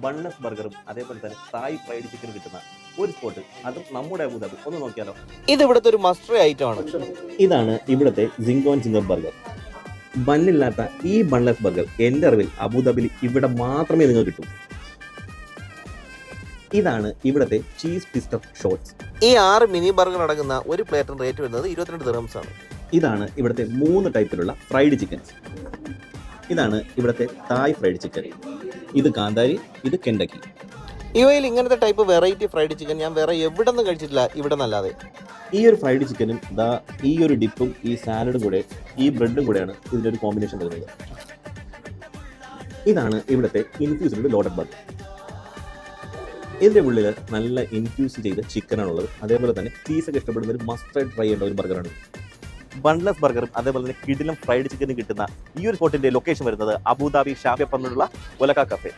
ബൺലെസ് ബർഗറും അതേപോലെ തന്നെ തായ് ഫ്രൈഡ് ചിക്കനും കിട്ടുന്ന ഒരു സ്പോട്ട്, അതും നമ്മുടെ അബുദാബി. ഒന്ന് നോക്കിയാലോ. ഇത് ഇവിടുത്തെ ഒരു മസ്റ്ററി ഐറ്റം ആണ്. ഇതാണ് ഇവിടുത്തെ സിങ്കോൺ ചിങ്ങർ ബർഗർ. ബണ്ണില്ലാത്ത ഈ ബൺലെസ് ബർഗർ എൻ്റെ അറിവിൽ അബുദാബിയിൽ ഇവിടെ മാത്രമേ നിങ്ങൾക്ക് കിട്ടൂ. ഇതാണ് ഇവിടുത്തെ ചീസ് പിസ്റ്റർ ഷോട്ട്സ്. ഈ 6 മിനി ബർഗർ അടങ്ങുന്ന ഒരു പ്ലേറ്റിന് റേറ്റ് വരുന്നത് 22 ദിർഹംസ് ആണ്. ഇതാണ് ഇവിടുത്തെ 3 ടൈപ്പിലുള്ള ഫ്രൈഡ് ചിക്കൻസ്. ഇതാണ് ഇവിടുത്തെ തായ് ഫ്രൈഡ് ചിക്കൻ. ഇത് കാന്താരി, ഇത് കെൻഡക്കി. ഇവയിൽ ഇങ്ങനത്തെ ടൈപ്പ് വെറൈറ്റി ഫ്രൈഡ് ചിക്കൻ ഞാൻ വേറെ എവിടെ നിന്നും കഴിച്ചിട്ടില്ല, ഇവിടെ നല്ലാതെ. ഈ ഒരു ഫ്രൈഡ് ചിക്കനും ഈ ഒരു ഡിപ്പും ഈ സാലഡും കൂടെ ഈ ബ്രെഡും കൂടെയാണ് ഇതിൻ്റെ ഒരു കോമ്പിനേഷൻ വരുന്നത്. ഇതാണ് ഇവിടുത്തെ ഇൻഫ്യൂസ്ഡ് ലോഡഡ് ബർഗർ. ഇതിൻ്റെ ഉള്ളിൽ നല്ല ഇൻഫ്യൂസ് ചെയ്ത ചിക്കനാണുള്ളത്. അതേപോലെ തന്നെ ചീസൊക്കെ ഇഷ്ടപ്പെടുന്ന ഒരു മസ്റ്റ് ട്രൈ ചെയ്യേണ്ട ഒരു ബർഗറാണ്. ബൺലെസ് ബർഗറും അതേപോലെ തന്നെ കിടിലം ഫ്രൈഡ് ചിക്കനും കിട്ടുന്ന ഈ ഒരു സ്പോട്ടിന്റെ ലൊക്കേഷൻ വരുന്നത് അബുദാബി ഷാഫിയ പറഞ്ഞുള്ള ഒലക്ക കഫേ.